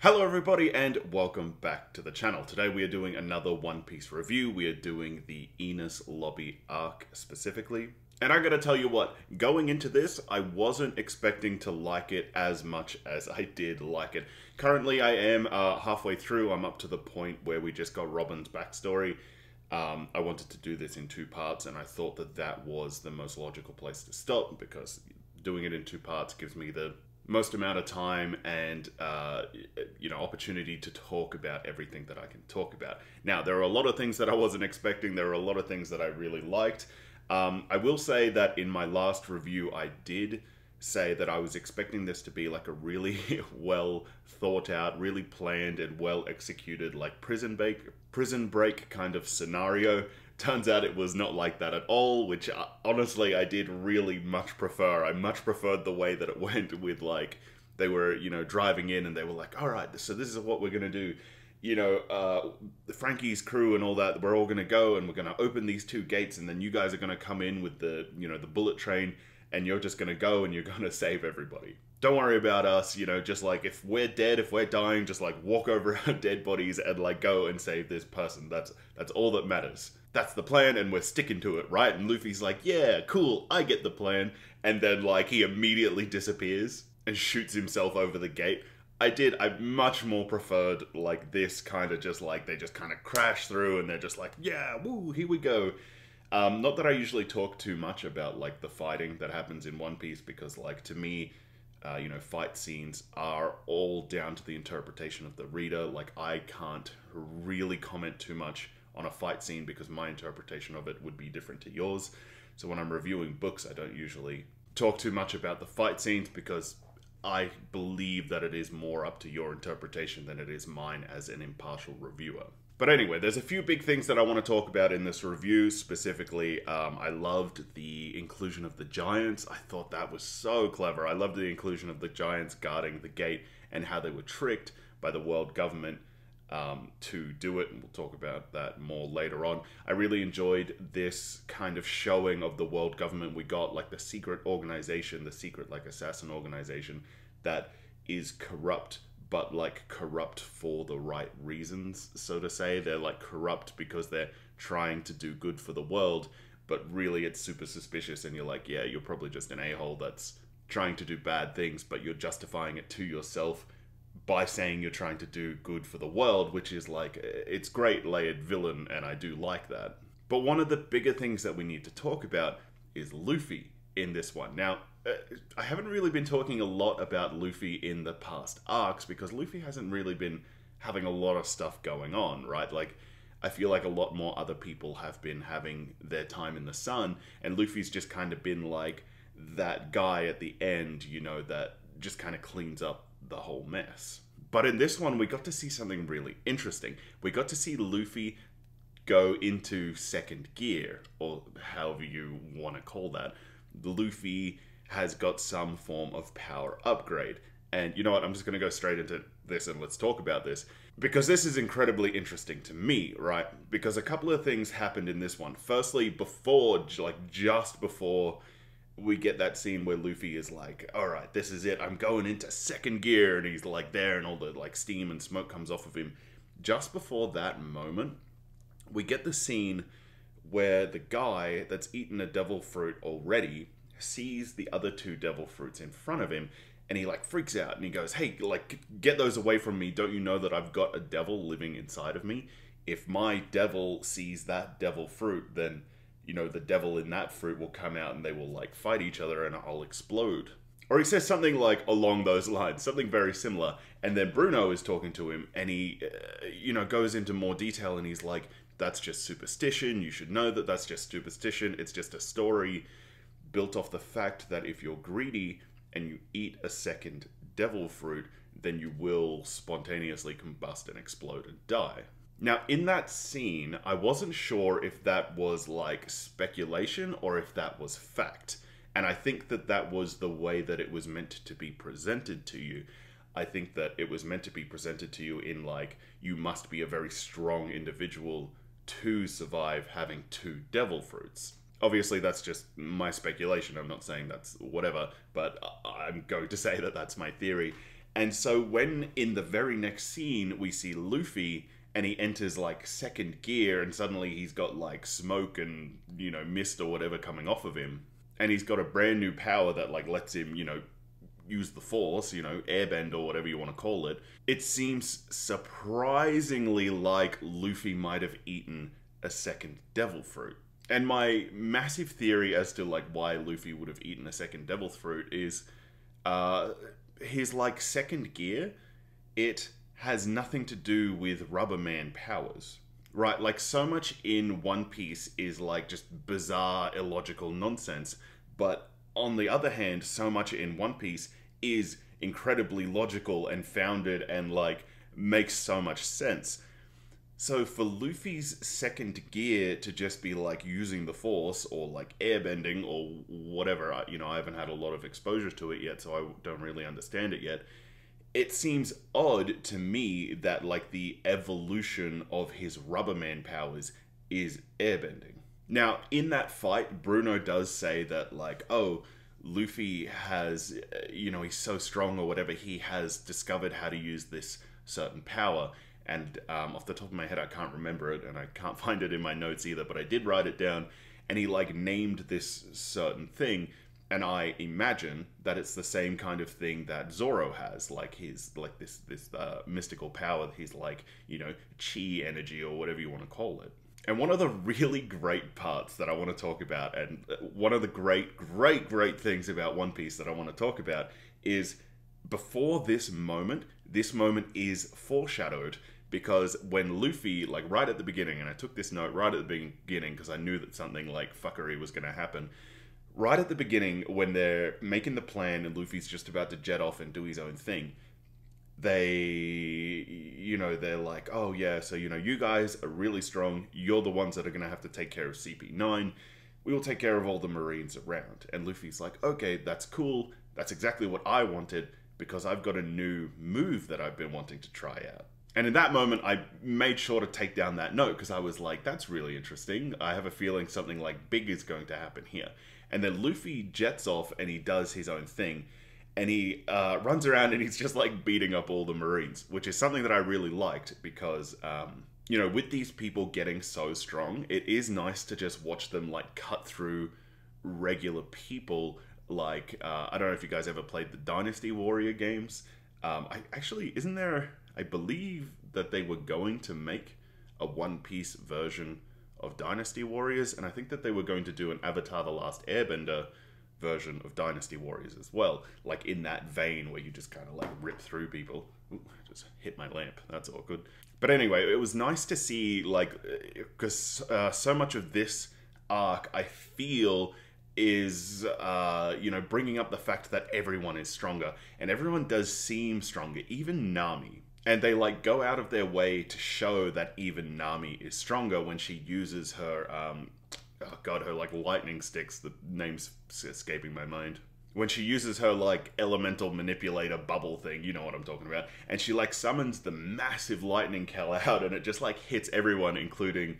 Hello everybody and welcome back to the channel. Today we are doing another One Piece review. We are doing the Enies lobby arc specifically. And I gotta tell you what, going into this, I wasn't expecting to like it as much as I did like it. Currently I am halfway through. I'm up to the point where we just got Robin's backstory. I wanted to do this in two parts and I thought that that was the most logical place to stop because doing it in two parts gives me the most amount of time and opportunity to talk about everything that I can talk about. Now, there are a lot of things that I wasn't expecting. There are a lot of things that I really liked. I will say that in my last review, I did say that I was expecting this to be like a really well thought out, really planned and well executed, like prison break kind of scenario. Turns out it was not like that at all, which honestly I did really much prefer. I much preferred the way that it went with, like, they were, driving in and they were like, all right, so this is what we're going to do. Frankie's crew and all that, we're all going to go and we're going to open these two gates and then you guys are going to come in with the, the bullet train and you're just going to go and you're going to save everybody. Don't worry about us, just like if we're dead, if we're dying, just like walk over our dead bodies and like go and save this person. That's all that matters. That's the plan and we're sticking to it, right? And Luffy's like, yeah, cool, I get the plan. And then like he immediately disappears and shoots himself over the gate. I much more preferred like this kind of just like, they just kind of crash through and they're just like, yeah, woo, here we go. Not that I usually talk too much about like the fighting that happens in One Piece because like to me, fight scenes are all down to the interpretation of the reader. Like I can't really comment too much on a fight scene because my interpretation of it would be different to yours. So when I'm reviewing books, I don't usually talk too much about the fight scenes because I believe that it is more up to your interpretation than it is mine as an impartial reviewer. But anyway, there's a few big things that I want to talk about in this review. Specifically, I loved the inclusion of the giants. I thought that was so clever. I loved the inclusion of the giants guarding the gate and how they were tricked by the world government to do it, and we'll talk about that more later on. I really enjoyed this kind of showing of the world government. We got like the secret organization, the secret like assassin organization that is corrupt, but like corrupt for the right reasons, so to say. They're like corrupt because they're trying to do good for the world, but really it's super suspicious and you're like, yeah, you're probably just an a-hole that's trying to do bad things, but you're justifying it to yourself by saying you're trying to do good for the world, which is like, it's great layered villain, and I do like that. But one of the bigger things that we need to talk about is Luffy in this one. Now, I haven't really been talking a lot about Luffy in the past arcs because Luffy hasn't really been having a lot of stuff going on, right? Like, I feel like a lot more other people have been having their time in the sun, and Luffy's just kind of been like that guy at the end, that just kind of cleans up the whole mess. But in this one, we got to see something really interesting. We got to see Luffy go into second gear, or however you want to call that. Luffy has got some form of power upgrade. And you know what, I'm just going to go straight into this and let's talk about this. Because this is incredibly interesting to me, right? Because a couple of things happened in this one. Firstly, just before we get that scene where Luffy is like, all right, this is it, I'm going into second gear, and he's like there and all the like steam and smoke comes off of him. Just before that moment, we get the scene where the guy that's eaten a devil fruit already sees the other two devil fruits in front of him, and he like freaks out and he goes, hey, like, get those away from me. Don't you know that I've got a devil living inside of me? If my devil sees that devil fruit, then the devil in that fruit will come out and they will like fight each other and I'll explode. Or he says something like along those lines, something very similar. And then Bruno is talking to him and he, goes into more detail and he's like, that's just superstition. You should know that that's just superstition. It's just a story built off the fact that if you're greedy and you eat a second devil fruit, then you will spontaneously combust and explode and die. Now, in that scene, I wasn't sure if that was like speculation or if that was fact. And I think that that was the way that it was meant to be presented to you. I think that it was meant to be presented to you in like, you must be a very strong individual to survive having two devil fruits. Obviously, that's just my speculation. I'm not saying that's whatever, but I'm going to say that that's my theory. And so when in the very next scene we see Luffy and he enters like second gear and suddenly he's got like smoke and, you know, mist or whatever coming off of him. And he's got a brand new power that like lets him, you know, use the force, you know, airbend or whatever you want to call it. It seems surprisingly like Luffy might have eaten a second devil fruit. And my massive theory as to like why Luffy would have eaten a second devil fruit is his like second gear, it has nothing to do with Rubberman powers. Right, like so much in One Piece is like just bizarre, illogical nonsense, but on the other hand, so much in One Piece is incredibly logical and founded and like makes so much sense. So for Luffy's second gear to just be like using the force or like airbending or whatever, you know, I haven't had a lot of exposure to it yet, so I don't really understand it yet. It seems odd to me that like the evolution of his Rubberman powers is airbending. Now, in that fight, Bruno does say that like, oh, Luffy has, you know, he's so strong or whatever, he has discovered how to use this certain power. And off the top of my head, I can't remember it, and I can't find it in my notes either, but I did write it down, and he like named this certain thing. And I imagine that it's the same kind of thing that Zoro has, like his like this mystical power. He's like, you know, chi energy or whatever you want to call it. And one of the really great parts that I want to talk about, and one of the great things about One Piece that I want to talk about is before this moment is foreshadowed, because when Luffy, like right at the beginning, and I took this note right at the beginning because I knew that something like fuckery was going to happen. Right at the beginning, when they're making the plan and Luffy's just about to jet off and do his own thing, they, you know, they're like, oh yeah, so, you know, you guys are really strong. You're the ones that are going to have to take care of CP9. We will take care of all the Marines around. And Luffy's like, okay, that's cool. That's exactly what I wanted, because I've got a new move that I've been wanting to try out. And in that moment, I made sure to take down that note, because I was like, that's really interesting. I have a feeling something like big is going to happen here. And then Luffy jets off and he does his own thing. And he runs around and he's just like beating up all the Marines, which is something that I really liked because, you know, with these people getting so strong, it is nice to just watch them like cut through regular people. Like, I don't know if you guys ever played the Dynasty Warrior games. Isn't there, I believe that they were going to make a One Piece version of Dynasty Warriors, and I think that they were going to do an Avatar: The Last Airbender version of Dynasty Warriors as well, like in that vein where you just kind of like rip through people. Ooh, I just hit my lamp, that's awkward. But anyway, it was nice to see, like, because so much of this arc, I feel, is, you know, bringing up the fact that everyone is stronger, and everyone does seem stronger, even Nami. And they like go out of their way to show that even Nami is stronger when she uses her, oh god, her like lightning sticks, the name's escaping my mind. When she uses her like elemental manipulator bubble thing, you know what I'm talking about. And she like summons the massive lightning Cal out and it just like hits everyone, including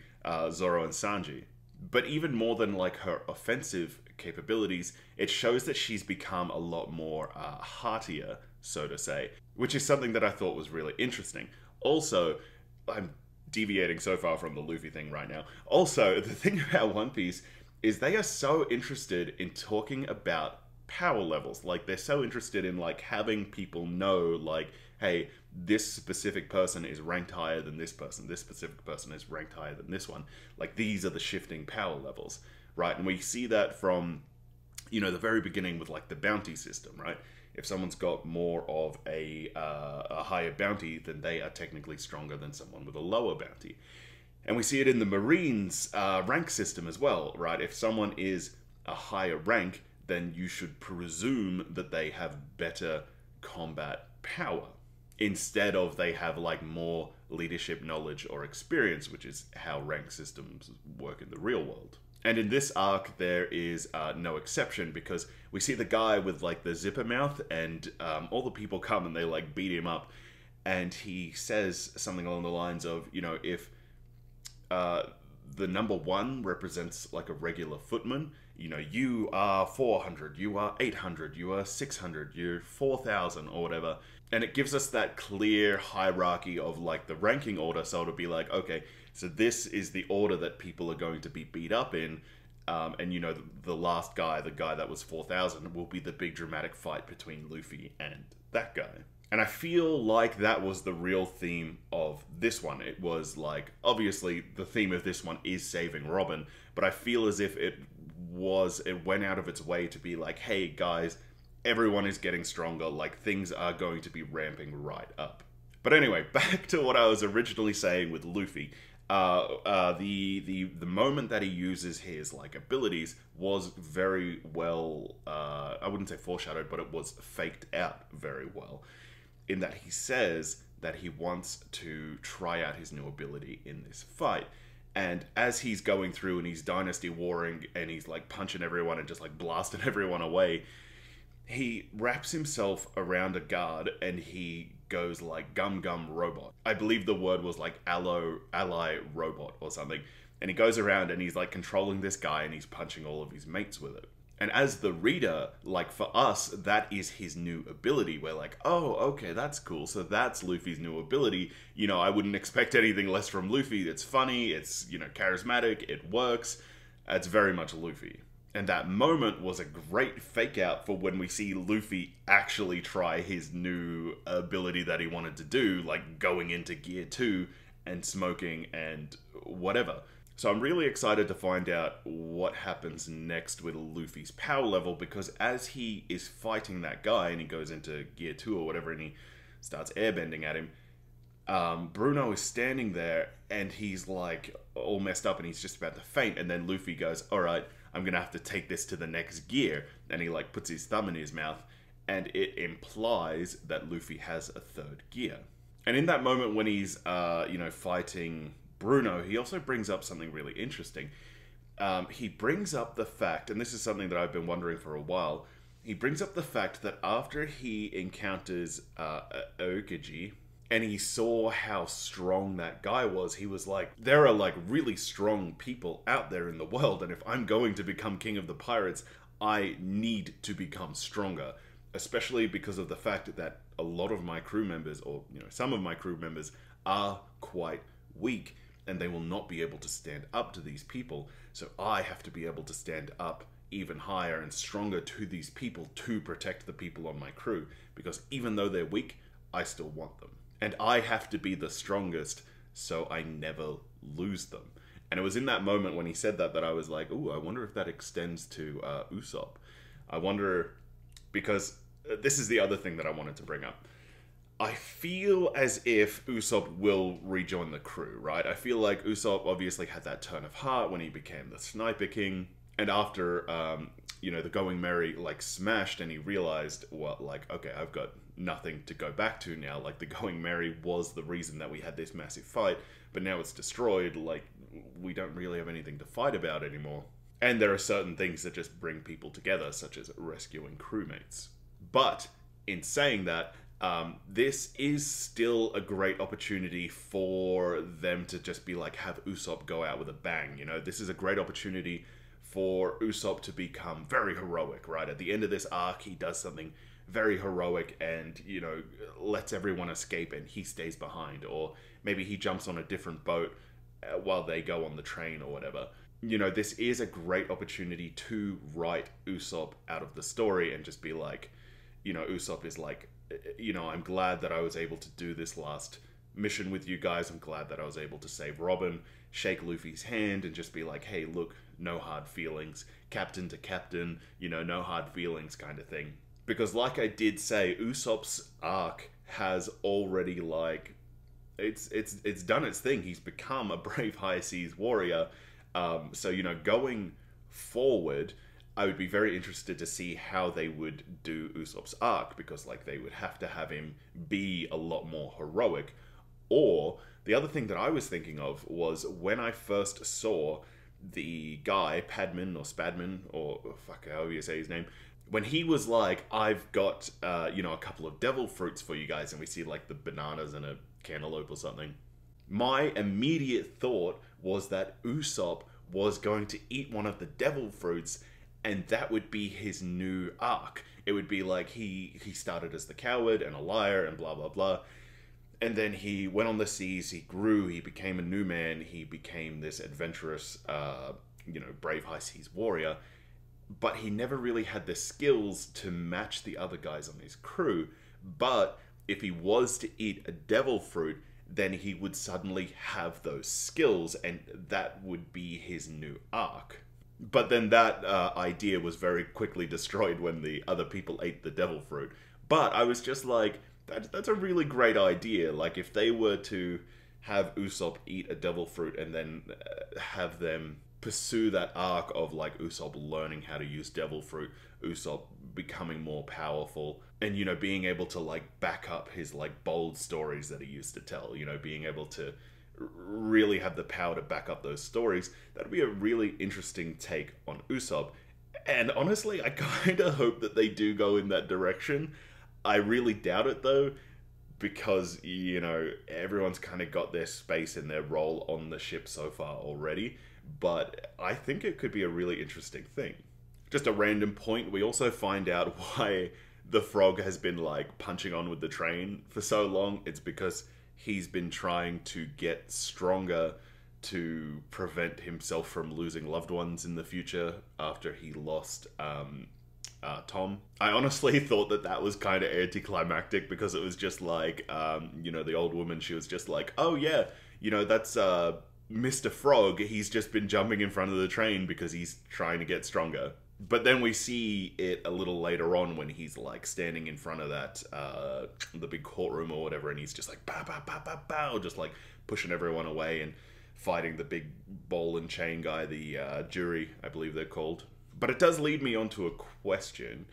Zoro and Sanji. But even more than like her offensive capabilities, it shows that she's become a lot more heartier, so to say, which is something that I thought was really interesting. Also, I'm deviating so far from the Luffy thing right now. Also, the thing about One Piece is they are so interested in talking about power levels. Like, they're so interested in, like, having people know, like, hey, this specific person is ranked higher than this person. This specific person is ranked higher than this one. Like, these are the shifting power levels, right? And we see that from, you know, the very beginning with, like, the bounty system, right? If someone's got more of a higher bounty, then they are technically stronger than someone with a lower bounty. And we see it in the Marines rank system as well, right? If someone is a higher rank, then you should presume that they have better combat power, instead of they have like more leadership knowledge or experience, which is how rank systems work in the real world. And in this arc, there is no exception, because we see the guy with like the zipper mouth, and all the people come and they like beat him up, and he says something along the lines of, you know, if the number 1 represents like a regular footman, you know, you are 400, you are 800, you are 600, you're 4,000 or whatever. And it gives us that clear hierarchy of like the ranking order. So it'll be like, okay, so this is the order that people are going to be beat up in. And you know, the last guy, the guy that was 4,000, will be the big dramatic fight between Luffy and that guy. And I feel like that was the real theme of this one. It was like, obviously the theme of this one is saving Robin, but I feel as if it went out of its way to be like, hey guys, everyone is getting stronger, like things are going to be ramping right up. But anyway, back to what I was originally saying with Luffy. The moment that he uses his like abilities was very well, I wouldn't say foreshadowed, but it was faked out very well, in that he says that he wants to try out his new ability in this fight. And as he's going through and he's dynasty warring and he's like punching everyone and just like blasting everyone away, he wraps himself around a guard and he goes like gum gum robot. I believe the word was like ally robot or something. And he goes around and he's like controlling this guy and he's punching all of his mates with it. And as the reader, like for us, that is his new ability. We're like, oh, okay, that's cool. So that's Luffy's new ability. You know, I wouldn't expect anything less from Luffy. It's funny, it's, you know, charismatic, it works. It's very much Luffy. And that moment was a great fake out for when we see Luffy actually try his new ability that he wanted to do, like going into Gear 2 and smoking and whatever. So I'm really excited to find out what happens next with Luffy's power level, because as he is fighting that guy and he goes into Gear 2 or whatever and he starts airbending at him, Bruno is standing there and he's like all messed up and he's just about to faint, and then Luffy goes, alright, I'm gonna have to take this to the next gear, and he like puts his thumb in his mouth, and it implies that Luffy has a third gear. And in that moment when he's you know, fighting Bruno, he also brings up something really interesting. He brings up the fact, and this is something that I've been wondering for a while, he brings up the fact that after he encounters Aokiji, and he saw how strong that guy was, he was like, there are like really strong people out there in the world, and if I'm going to become king of the pirates, I need to become stronger. Especially because of the fact that a lot of my crew members, or you know, some of my crew members are quite weak, and they will not be able to stand up to these people. So I have to be able to stand up even higher and stronger to these people to protect the people on my crew. Because even though they're weak, I still want them. And I have to be the strongest so I never lose them. And it was in that moment when he said that that I was like, ooh, I wonder if that extends to Usopp. I wonder, because this is the other thing that I wanted to bring up. I feel as if Usopp will rejoin the crew, right? I feel like Usopp obviously had that turn of heart when he became the Sniper King. And after, you know, the Going Merry, like, smashed and he realized, well, like, okay, I've got nothing to go back to now. Like, the Going Merry was the reason that we had this massive fight, but now it's destroyed. Like, we don't really have anything to fight about anymore. And there are certain things that just bring people together, such as rescuing crewmates. But, in saying that, this is still a great opportunity for them to just be like, have Usopp go out with a bang, you know? This is a great opportunity for Usopp to become very heroic, right? At the end of this arc, he does something very heroic and, you know, lets everyone escape and he stays behind. Or maybe he jumps on a different boat while they go on the train or whatever. You know, this is a great opportunity to write Usopp out of the story and just be like, you know, Usopp is like, you know, I'm glad that I was able to do this last mission with you guys. I'm glad that I was able to save Robin, shake Luffy's hand and just be like, hey, look, no hard feelings, captain to captain, you know, no hard feelings kind of thing. Because like I did say, Usopp's arc has already, like, it's done its thing. He's become a brave high seas warrior. So, you know, going forward, I would be very interested to see how they would do Usopp's arc, because, like, they would have to have him be a lot more heroic. Or, the other thing that I was thinking of was when I first saw the guy, Padman or Spadman, or fuck, however you say his name, when he was like, I've got, you know, a couple of devil fruits for you guys, and we see, like, the bananas and a cantaloupe or something. My immediate thought was that Usopp was going to eat one of the devil fruits and that would be his new arc. It would be like he started as the coward and a liar and blah blah blah, and then he went on the seas, he grew, he became a new man, he became this adventurous, brave high seas warrior, but he never really had the skills to match the other guys on his crew. But if he was to eat a devil fruit, then he would suddenly have those skills, and that would be his new arc. But then that idea was very quickly destroyed when the other people ate the devil fruit. But I was just like, that's a really great idea. Like, if they were to have Usopp eat a devil fruit and then have them pursue that arc of, like, Usopp learning how to use devil fruit, Usopp becoming more powerful, and, being able to, like, back up his, like, bold stories that he used to tell, being able to really have the power to back up those stories, that'd be a really interesting take on Usopp. And honestly, I kind of hope that they do go in that direction. I really doubt it, though, because, everyone's kind of got their space and their role on the ship so far already, but I think it could be a really interesting thing. Just a random point, we also find out why the frog has been, like, punching on with the train for so long. It's because he's been trying to get stronger to prevent himself from losing loved ones in the future after he lost Tom. I honestly thought that was kind of anticlimactic, because it was just like, the old woman, she was just like, oh yeah, that's Mr. Frog, he's just been jumping in front of the train because he's trying to get stronger. But then we see it a little later on when he's, like, standing in front of that, the big courtroom or whatever, and he's just like, bow, bow, bow, bow, bow, just, like, pushing everyone away and fighting the big ball and chain guy, the jury, I believe they're called. But it does lead me on to a question.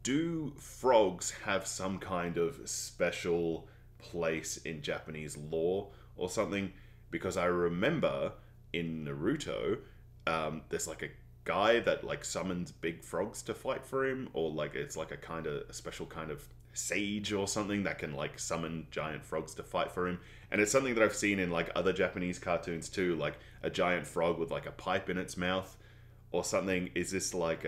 Do frogs have some kind of special place in Japanese lore or something? Because I remember in Naruto, there's, like, a guy that, like, summons big frogs to fight for him, or, like, it's like a special kind of sage or something that can, like, summon giant frogs to fight for him. And it's something that I've seen in, like, other Japanese cartoons too, like a giant frog with, like, a pipe in its mouth or something. Is this like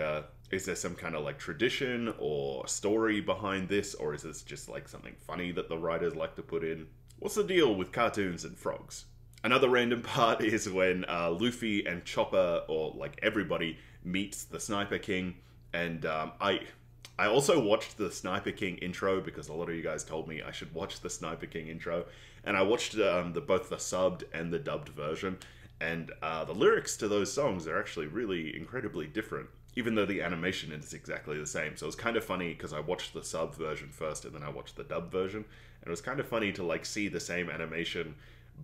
is there some kind of, like, tradition or story behind this, or is this just, like, something funny that the writers like to put in? What's the deal with cartoons and frogs? Another random part is when Luffy and Chopper, or, like, everybody, meets the Sniper King. And I also watched the Sniper King intro, because a lot of you guys told me I should watch the Sniper King intro. And I watched both the subbed and the dubbed version. And the lyrics to those songs are actually really incredibly different, even though the animation is exactly the same. So it was kind of funny, because I watched the sub version first and then I watched the dub version. And it was kind of funny to, like, see the same animation,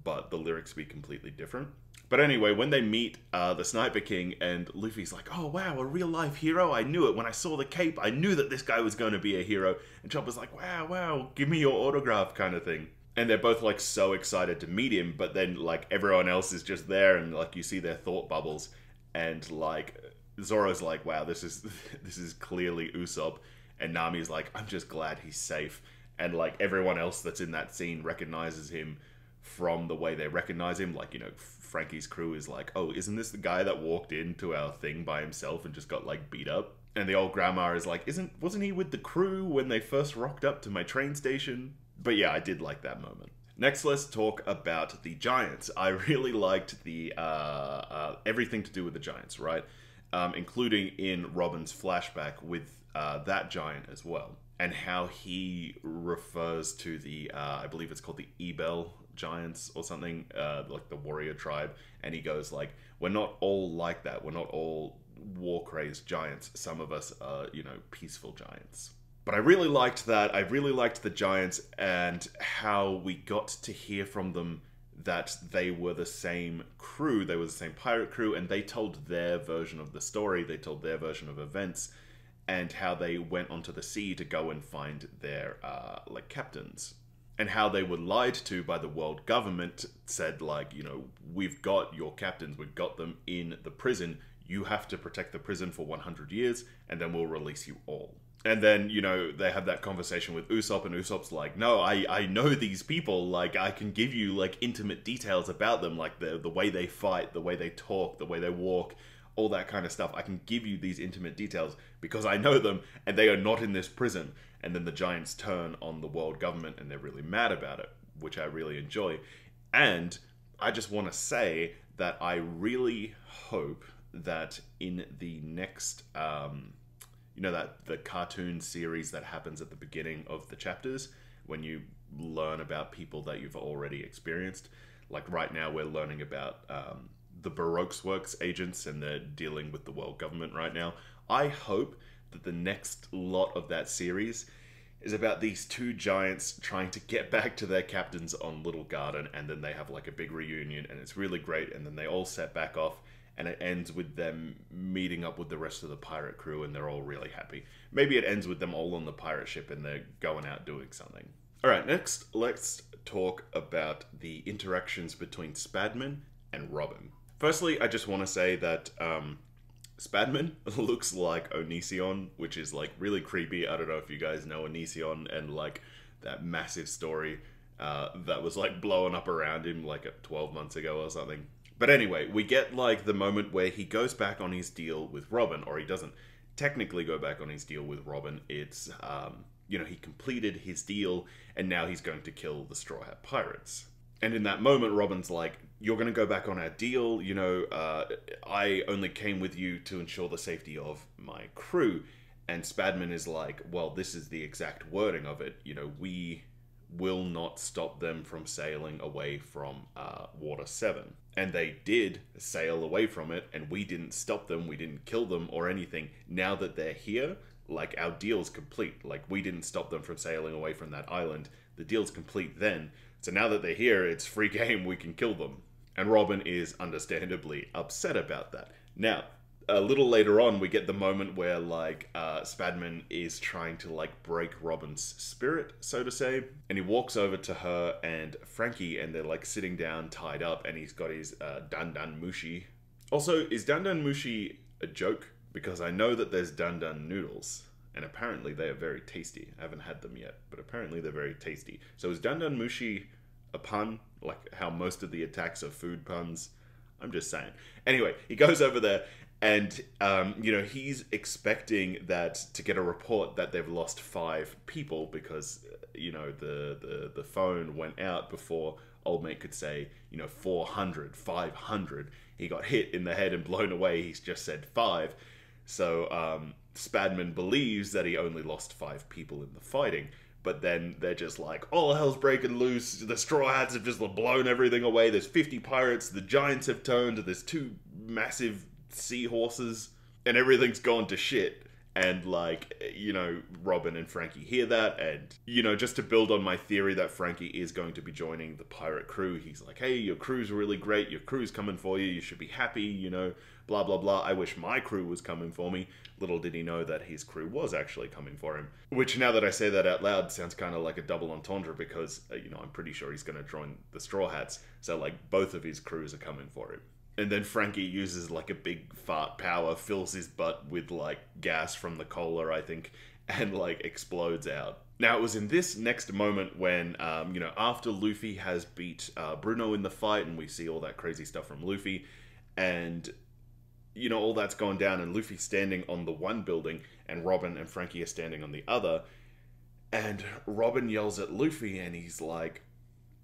but the lyrics be completely different. But anyway, when they meet the Sniper King, and Luffy's like, oh wow, a real life hero, I knew it. When I saw the cape, I knew that this guy was going to be a hero. And Chopper's like, wow, give me your autograph, kind of thing. And they're both, like, so excited to meet him, but then, like, everyone else is just there, and, like, you see their thought bubbles, and, like, Zoro's like, wow, this is clearly Usopp, and Nami's like, I'm just glad he's safe. And, like, everyone else that's in that scene recognizes him from the way they recognize him. Like, Frankie's crew is like, oh, isn't this the guy that walked into our thing by himself and just got, like, beat up? And the old grandma is like, wasn't he with the crew when they first rocked up to my train station? But yeah, I did like that moment. Next, let's talk about the Giants. I really liked the everything to do with the Giants, right? Including in Robin's flashback with that giant as well. And how he refers to the, I believe it's called the Ebel Giants or something, like the warrior tribe. And he goes like, we're not all like that. We're not all war-crazed giants. Some of us are, peaceful giants. But I really liked that. I really liked the Giants and how we got to hear from them that they were the same crew. They were the same pirate crew, and they told their version of the story. They told their version of events, and how they went onto the sea to go and find their, captains. And how they were lied to by the world government, said, like, we've got your captains, we've got them in the prison. You have to protect the prison for 100 years, and then we'll release you all. And then, they have that conversation with Usopp, and Usopp's like, no, I know these people, like, I can give you, like, intimate details about them, like, the way they fight, the way they talk, the way they walk, all that kind of stuff. I can give you these intimate details because I know them and they are not in this prison. And then the giants turn on the world government and they're really mad about it, which I really enjoy. And I just want to say that I really hope that in the next, that the cartoon series that happens at the beginning of the chapters, when you learn about people that you've already experienced. Like right now we're learning about the Baroque's Works agents and they're dealing with the world government right now. I hope that the next lot of that series is about these two giants trying to get back to their captains on Little Garden, and then they have like a big reunion and it's really great, and then they all set back off and it ends with them meeting up with the rest of the pirate crew and they're all really happy. Maybe it ends with them all on the pirate ship and they're going out doing something. Alright, next let's talk about the interactions between Spadman and Robin. Firstly, I just want to say that Spadman looks like Onision, which is like really creepy. I don't know if you guys know Onision and like that massive story that was like blowing up around him like 12 months ago or something. But anyway, we get like the moment where he goes back on his deal with Robin, or he doesn't technically go back on his deal with Robin. It's, he completed his deal and now he's going to kill the Straw Hat Pirates. And in that moment, Robin's like, you're going to go back on our deal, I only came with you to ensure the safety of my crew. And Spadman is like, well, this is the exact wording of it. We will not stop them from sailing away from Water 7. And they did sail away from it, and we didn't stop them, we didn't kill them or anything. Now that they're here, like, our deal's complete. Like, we didn't stop them from sailing away from that island. The deal's complete then. So now that they're here, it's free game, we can kill them. And Robin is understandably upset about that. Now, a little later on, we get the moment where, like, Spadman is trying to, like, break Robin's spirit, so to say. And he walks over to her and Frankie, and they're, like, sitting down, tied up, and he's got his Dan Mushi. Also, is Dan Mushi a joke? Because I know that there's Dan noodles, and apparently they are very tasty. I haven't had them yet, but apparently they're very tasty. So is Dan Mushi a pun? Like how most of the attacks are food puns? I'm just saying. Anyway, he goes over there, and he's expecting that to get a report that they've lost 5 people because the phone went out before old mate could say 400, 500. He got hit in the head and blown away. He's just said 5. So Spadman believes that he only lost 5 people in the fighting. But then they're just like, all hell's breaking loose, the Straw Hats have just blown everything away, there's 50 pirates, the giants have turned, there's 2 massive seahorses, and everything's gone to shit. And Robin and Frankie hear that, and, just to build on my theory that Frankie is going to be joining the pirate crew, he's like, hey, your crew's really great, your crew's coming for you, you should be happy, blah, blah, blah. I wish my crew was coming for me. Little did he know that his crew was actually coming for him. Which, now that I say that out loud, sounds kind of like a double entendre because, I'm pretty sure he's going to join the Straw Hats. So, both of his crews are coming for him. And then Frankie uses, a big fart power, fills his butt with, gas from the cola, I think, and, explodes out. Now, it was in this next moment when, after Luffy has beat Bruno in the fight, and we see all that crazy stuff from Luffy, and all that's gone down, and Luffy's standing on the one building, and Robin and Frankie are standing on the other, and Robin yells at Luffy, and he's like,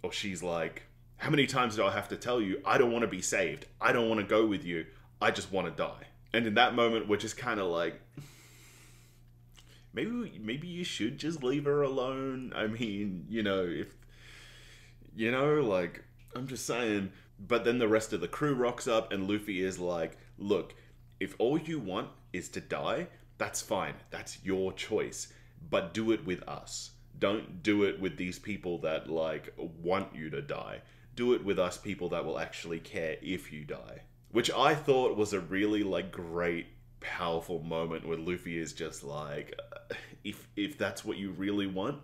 or she's like, how many times do I have to tell you, I don't want to be saved, I don't want to go with you, I just want to die. And in that moment, we're just kind of like, maybe you should just leave her alone. I mean, I'm just saying. But then the rest of the crew rocks up, and Luffy is like, look, if all you want is to die, that's fine. That's your choice. But do it with us. Don't do it with these people that, want you to die. Do it with us people that will actually care if you die. Which I thought was a really, great, powerful moment where Luffy is just like, if that's what you really want,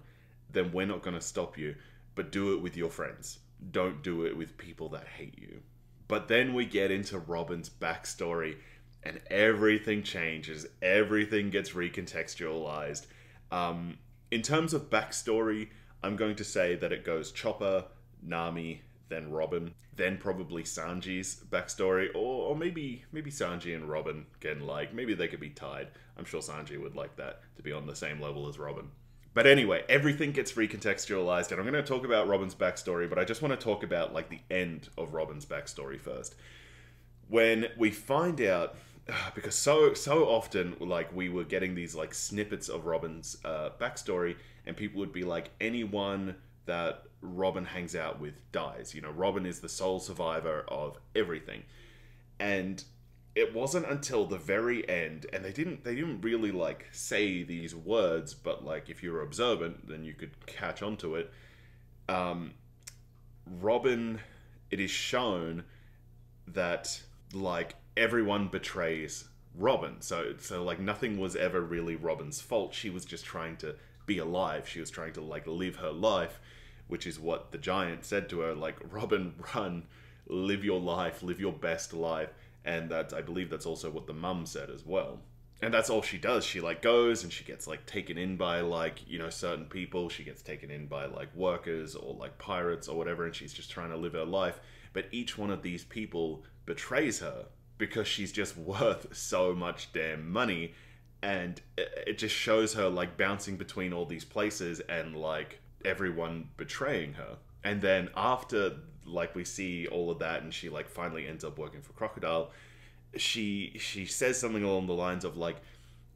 then we're not going to stop you. But do it with your friends. Don't do it with people that hate you. But then we get into Robin's backstory, and everything changes. Everything gets recontextualized. In terms of backstory, I'm going to say that it goes Chopper, Nami, then Robin, then probably Sanji's backstory, or maybe Sanji and Robin can, like, maybe they could be tied. I'm sure Sanji would like that, to be on the same level as Robin. But anyway, everything gets recontextualized, and I'm going to talk about Robin's backstory, but I just want to talk about, like, the end of Robin's backstory first. When we find out, because so often, like, we were getting these, like, snippets of Robin's backstory, and people would be like, anyone that Robin hangs out with dies. You know, Robin is the sole survivor of everything. And it wasn't until the very end, and they didn't really, like, say these words, but, like, if you're observant, then you could catch onto it. Robin, it is shown that, like, everyone betrays Robin. So like, nothing was ever really Robin's fault. She was just trying to be alive. She was trying to, like, live her life, which is what the giant said to her, like, Robin, run, live your life, live your best life. And that, I believe that's also what the mum said as well. And that's all she does. She, like, goes and she gets, like, taken in by, like, you know, certain people. She gets taken in by, like, workers or, like, pirates or whatever, and she's just trying to live her life. But each one of these people betrays her because she's just worth so much damn money. And it just shows her, like, bouncing between all these places and, like, everyone betraying her. And then after, like, we see all of that and she, like, finally ends up working for Crocodile, she says something along the lines of, like,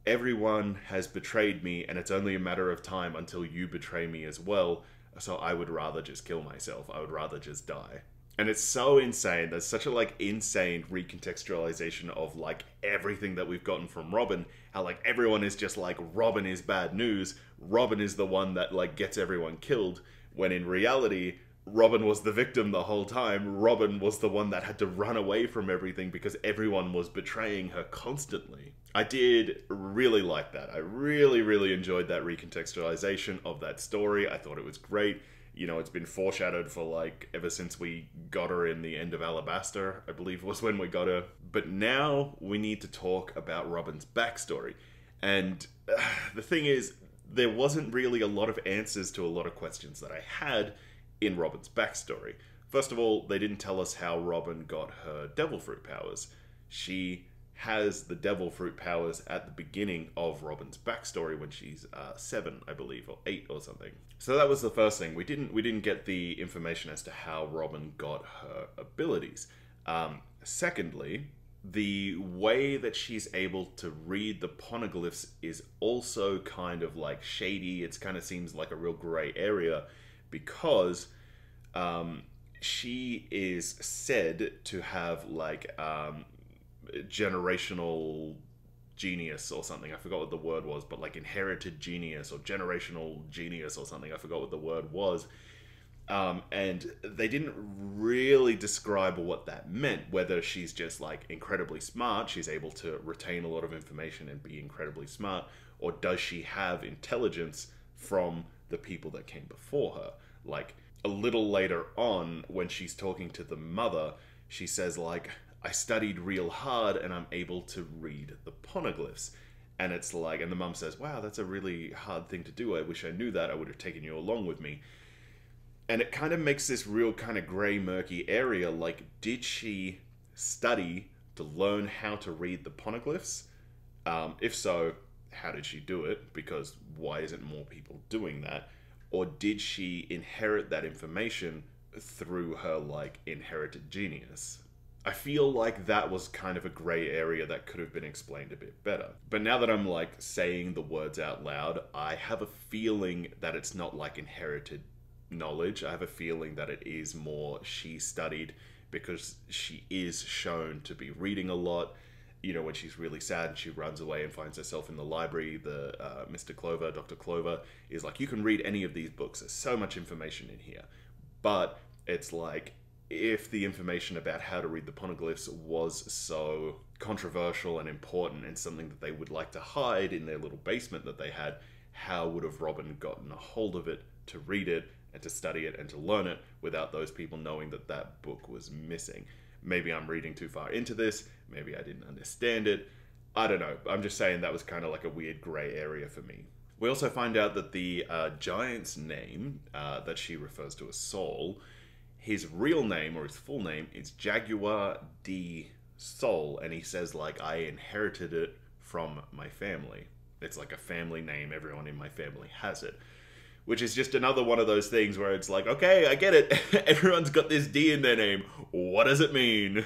everyone has betrayed me and it's only a matter of time until you betray me as well, so I would rather just kill myself. I would rather just die. And it's so insane. There's such a, like, insane recontextualization of, like, everything that we've gotten from Robin. How, like, everyone is just like, Robin is bad news. Robin is the one that, like, gets everyone killed. When in reality, Robin was the victim the whole time. Robin was the one that had to run away from everything because everyone was betraying her constantly. I did really like that. I really, really enjoyed that recontextualization of that story. I thought it was great. You know, it's been foreshadowed for, like, ever since we got her in the end of Alabasta, I believe was when we got her. But now we need to talk about Robin's backstory. And the thing is, there wasn't really a lot of answers to a lot of questions that I had in Robin's backstory. First of all, they didn't tell us how Robin got her devil fruit powers. She has the devil fruit powers at the beginning of Robin's backstory when she's 7, I believe, or 8 or something. So that was the first thing. We didn't get the information as to how Robin got her abilities. Secondly, the way that she's able to read the poneglyphs is also kind of, like, shady. It kind of seems like a real gray area because she is said to have, like, generational genius or something. I forgot what the word was, but, like, inherited genius or generational genius or something. I forgot what the word was. And they didn't really describe what that meant, whether she's just, like, incredibly smart, she's able to retain a lot of information and be incredibly smart, or does she have intelligence from the people that came before her? Like, a little later on, when she's talking to the mother, she says, like, I studied real hard and I'm able to read the poneglyphs. And it's like, and the mum says, wow, that's a really hard thing to do. I wish I knew that. I would have taken you along with me. And it kind of makes this real kind of gray, murky area. Like, did she study to learn how to read the poneglyphs? If so, how did she do it? Because why isn't more people doing that? Or did she inherit that information through her, like, inherited genius? I feel like that was kind of a gray area that could have been explained a bit better. But now that I'm, like, saying the words out loud, I have a feeling that it's not, like, inherited knowledge. I have a feeling that it is more she studied because she is shown to be reading a lot. You know, when she's really sad and she runs away and finds herself in the library, the Mr. Clover, Dr. Clover, is like, you can read any of these books. There's so much information in here. But it's like, if the information about how to read the poneglyphs was so controversial and important and something that they would like to hide in their little basement that they had, how would have Robin gotten a hold of it to read it and to study it and to learn it without those people knowing that that book was missing? Maybe I'm reading too far into this. Maybe I didn't understand it. I don't know. I'm just saying that was kind of like a weird gray area for me. We also find out that the giant's name that she refers to as Saul, his real name, or his full name, is Jaguar D. Sol, and he says, like, I inherited it from my family. It's like a family name, everyone in my family has it. Which is just another one of those things where it's like, okay, I get it. Everyone's got this D in their name. What does it mean?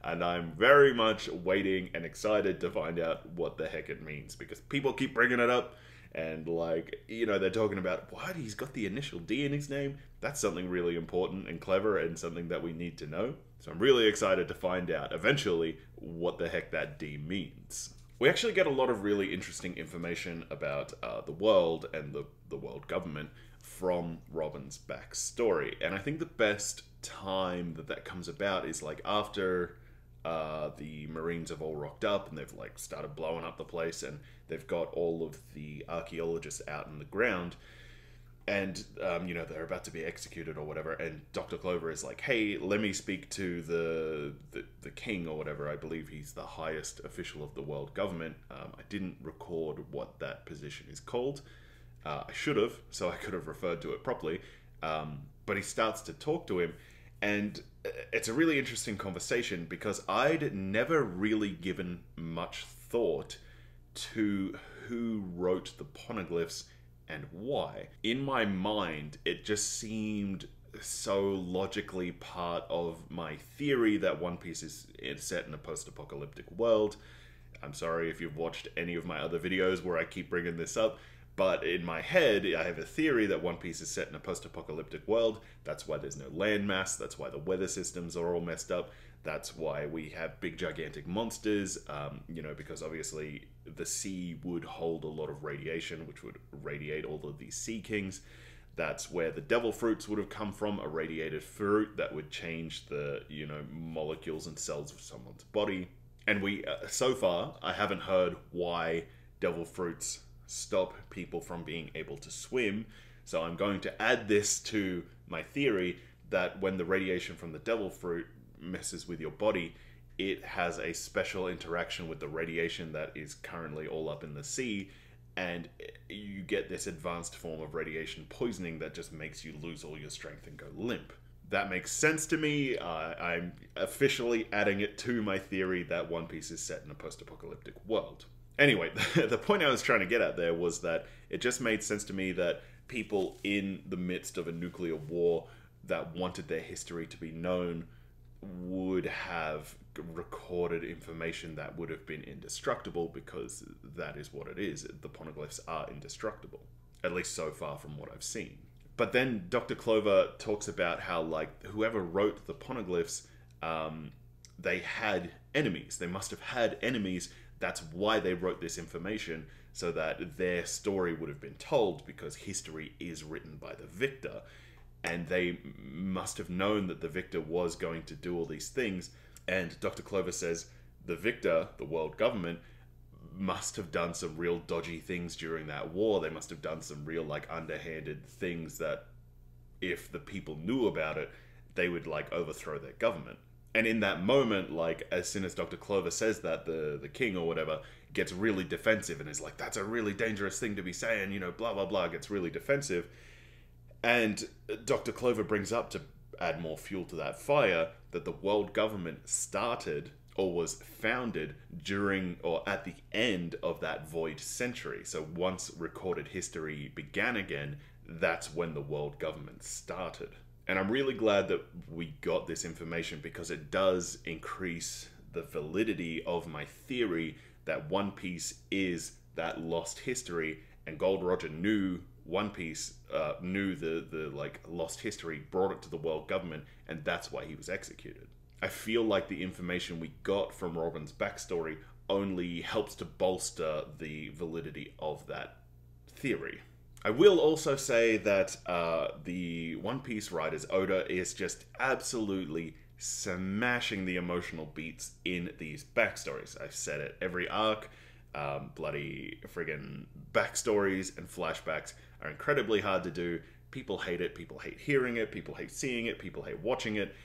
And I'm very much waiting and excited to find out what the heck it means. Because people keep bringing it up. And, like, you know, they're talking about, what? He's got the initial D in his name? That's something really important and clever and something that we need to know. So I'm really excited to find out, eventually, what the heck that D means. We actually get a lot of really interesting information about the world and the world government from Robin's backstory. And I think the best time that comes about is, like, after the Marines have all rocked up and they've, like, started blowing up the place, and they've got all of the archaeologists out in the ground, and you know, they're about to be executed or whatever, and Dr. Clover is like, hey, let me speak to the king or whatever. I believe he's the highest official of the world government. I didn't record what that position is called. I should have, so I could have referred to it properly. But he starts to talk to him, and it's a really interesting conversation because I'd never really given much thought to who wrote the poneglyphs and why. In my mind, it just seemed so logically part of my theory that One Piece is set in a post-apocalyptic world. I'm sorry if you've watched any of my other videos where I keep bringing this up, but in my head, I have a theory that One Piece is set in a post-apocalyptic world. That's why there's no landmass. That's why the weather systems are all messed up. That's why we have big, gigantic monsters, you know, because obviously the sea would hold a lot of radiation, which would radiate all of these sea kings. That's where the devil fruits would have come from, a radiated fruit that would change the, you know, molecules and cells of someone's body. And we, so far, I haven't heard why devil fruits stop people from being able to swim. So I'm going to add this to my theory that when the radiation from the devil fruit messes with your body, it has a special interaction with the radiation that is currently all up in the sea, and you get this advanced form of radiation poisoning that just makes you lose all your strength and go limp. That makes sense to me. I'm officially adding it to my theory that One Piece is set in a post-apocalyptic world. Anyway, the point I was trying to get at there was that it just made sense to me that people in the midst of a nuclear war that wanted their history to be known would have recorded information that would have been indestructible, because that is what it is. The poneglyphs are indestructible, at least so far from what I've seen. But then Dr. Clover talks about how, like, whoever wrote the poneglyphs, they had enemies. They must have had enemies. That's why they wrote this information, so that their story would have been told, because history is written by the victor. And they must have known that the victor was going to do all these things. And Dr. Clover says the victor, the world government, must have done some real dodgy things during that war. They must have done some real, like, underhanded things that if the people knew about it, they would, like, overthrow their government. And in that moment, like, as soon as Dr. Clover says that, the king or whatever gets really defensive and is like, that's a really dangerous thing to be saying, you know, blah, blah, blah, gets really defensive. And Dr. Clover brings up, to add more fuel to that fire, that the world government started or was founded during or at the end of that void century. So once recorded history began again, that's when the world government started. And I'm really glad that we got this information, because it does increase the validity of my theory that One Piece is that lost history, and Gold Roger knew One Piece, knew the like lost history, brought it to the world government, and that's why he was executed. I feel like the information we got from Robin's backstory only helps to bolster the validity of that theory. I will also say that the One Piece writer's Oda is just absolutely smashing the emotional beats in these backstories. I've said it every arc. Bloody friggin' backstories and flashbacks are incredibly hard to do. People hate it. People hate hearing it. People hate seeing it. People hate watching it.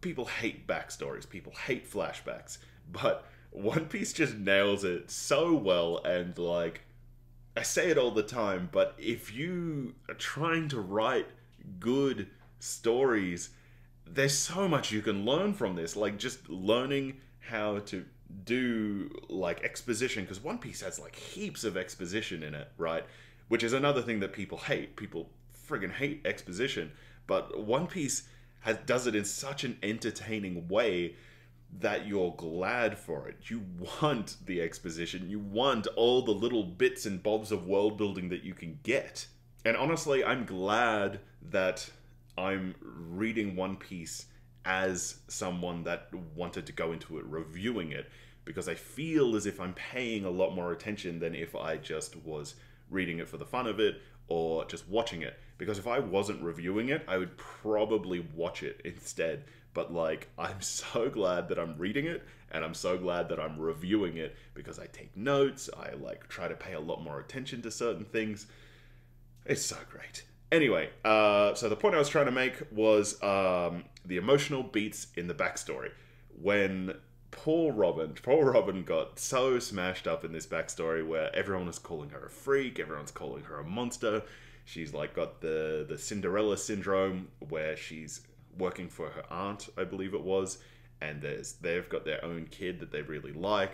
People hate backstories. People hate flashbacks. But One Piece just nails it so well, and, like, I say it all the time, but if you are trying to write good stories there's so much you can learn from this. Like, just learning how to do, like, exposition, because One Piece has, like, heaps of exposition in it, right? Which is another thing that people hate. People friggin' hate exposition. But One Piece does it in such an entertaining way that you're glad for it. You want the exposition. You want all the little bits and bobs of world building that you can get. And honestly, I'm glad that I'm reading One Piece as someone that wanted to go into it reviewing it, because I feel as if I'm paying a lot more attention than if I just was reading it for the fun of it or just watching it. Because if I wasn't reviewing it, I would probably watch it instead. But, like, I'm so glad that I'm reading it, and I'm so glad that I'm reviewing it, because I take notes, I, like, try to pay a lot more attention to certain things. It's so great. Anyway, so the point I was trying to make was the emotional beats in the backstory. When poor Robin got so smashed up in this backstory where everyone was calling her a freak, everyone's calling her a monster. She's, like, got the Cinderella syndrome, where she's working for her aunt, I believe it was, and they've got their own kid that they really like.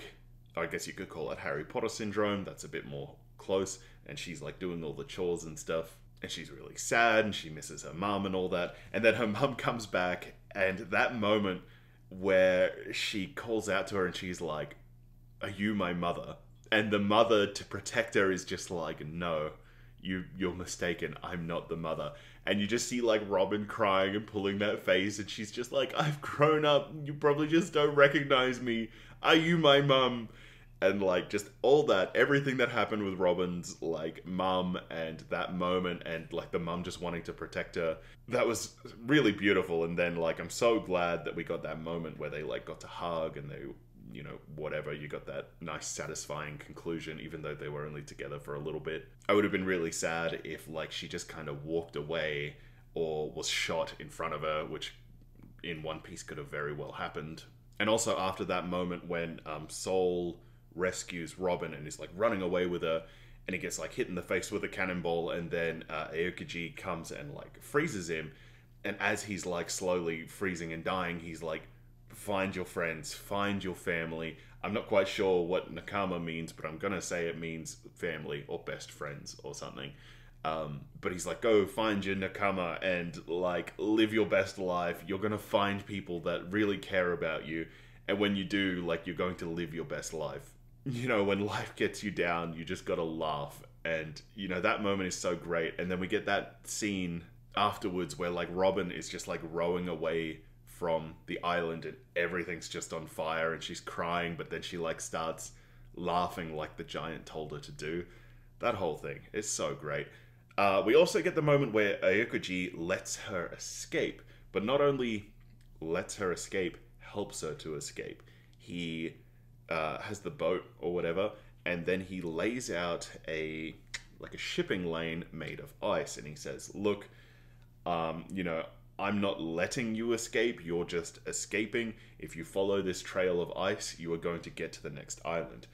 I guess you could call it Harry Potter syndrome. That's a bit more close. And she's, like, doing all the chores and stuff, and she's really sad, and she misses her mum and all that. And then her mum comes back, and that moment where she calls out to her and she's like, "Are you my mother?" And the mother, to protect her, is just like, "No, you're mistaken. I'm not the mother." And you just see, like, Robin crying and pulling that face, and she's just like, "I've grown up. You probably just don't recognize me. Are you my mum?" And, like, just all that, everything that happened with Robin's, like, mum and that moment, and, like, the mum just wanting to protect her, that was really beautiful. And then, like, I'm so glad that we got that moment where they, like, got to hug and they, you know, whatever, you got that nice satisfying conclusion, even though they were only together for a little bit. I would have been really sad if, like, she just kind of walked away or was shot in front of her, which in One Piece could have very well happened. And also after that moment when Soul rescues Robin and is, like, running away with her, and he gets, like, hit in the face with a cannonball, and then Aokiji comes and, like, freezes him, and as he's, like, slowly freezing and dying, he's like, "Find your friends, find your family." I'm not quite sure what Nakama means, but I'm gonna say it means family or best friends or something. But he's like, "Go find your Nakama and, like, live your best life. You're gonna find people that really care about you, and when you do, like, you're going to live your best life." You know, when life gets you down, you just gotta laugh. And, you know, that moment is so great. And then we get that scene afterwards where, like, Robin is just, like, rowing away from the island and everything's just on fire and she's crying, but then she, like, starts laughing like the giant told her to do. That whole thing is so great. We also get the moment where Aokiji lets her escape, but not only lets her escape, helps her to escape. He has the boat or whatever, and then he lays out a shipping lane made of ice, and he says, "Look, you know, I'm not letting you escape, you're just escaping. If you follow this trail of ice, you are going to get to the next island.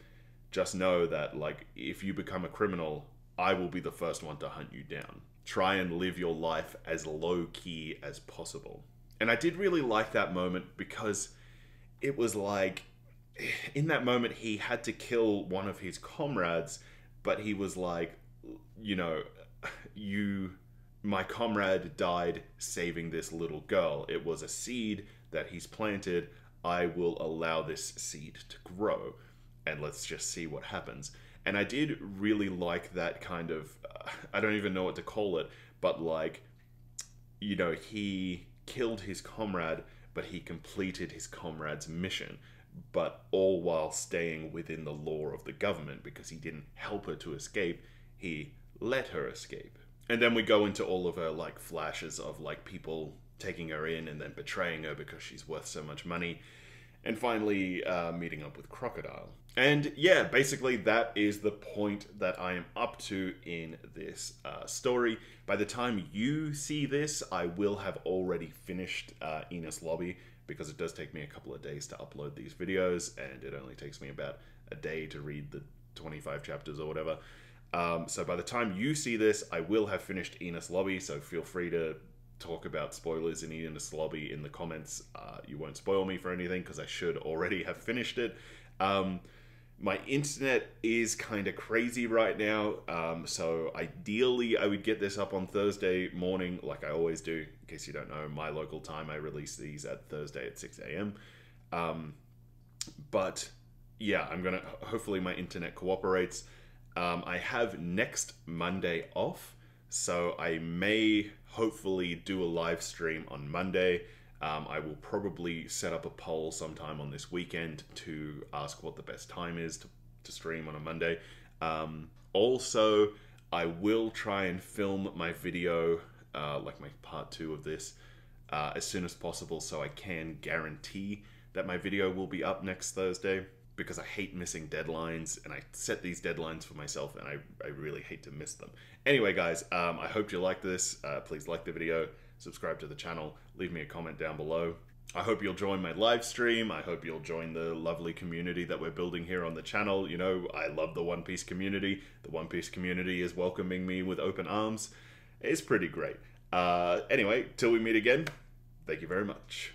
Just know that, like, if you become a criminal, I will be the first one to hunt you down. Try and live your life as low-key as possible." And I did really like that moment, because it was like, in that moment, he had to kill one of his comrades, but he was like, you know, my comrade died saving this little girl. It was a seed that he's planted. I will allow this seed to grow, and let's just see what happens. And I did really like that kind of, I don't even know what to call it, but, like, you know, he killed his comrade, but he completed his comrade's mission, but all while staying within the law of the government, because he didn't help her to escape, he let her escape. And then we go into all of her, like, flashes of, like, people taking her in and then betraying her because she's worth so much money, and finally meeting up with Crocodile. And yeah, basically that is the point that I am up to in this story. By the time you see this, I will have already finished Enies Lobby, because it does take me a couple of days to upload these videos, and it only takes me about a day to read the 25 chapters or whatever. So by the time you see this, I will have finished Enies Lobby, so feel free to talk about spoilers in Enies Lobby in the comments, you won't spoil me for anything because I should already have finished it. My internet is kind of crazy right now, so ideally I would get this up on Thursday morning like I always do. In case you don't know, my local time, I release these at Thursday at 6 a.m. But yeah, I'm gonna, hopefully my internet cooperates. I have next Monday off, so I may hopefully do a live stream on Monday. I will probably set up a poll sometime on this weekend to ask what the best time is to stream on a Monday. Also, I will try and film my video, like my part 2 of this, as soon as possible, so I can guarantee that my video will be up next Thursday, because I hate missing deadlines, and I set these deadlines for myself, and I really hate to miss them. Anyway, guys, I hope you liked this. Please like the video, subscribe to the channel, leave me a comment down below. I hope you'll join my live stream. I hope you'll join the lovely community that we're building here on the channel. You know, I love the One Piece community. The One Piece community is welcoming me with open arms. It's pretty great. Anyway, till we meet again, thank you very much.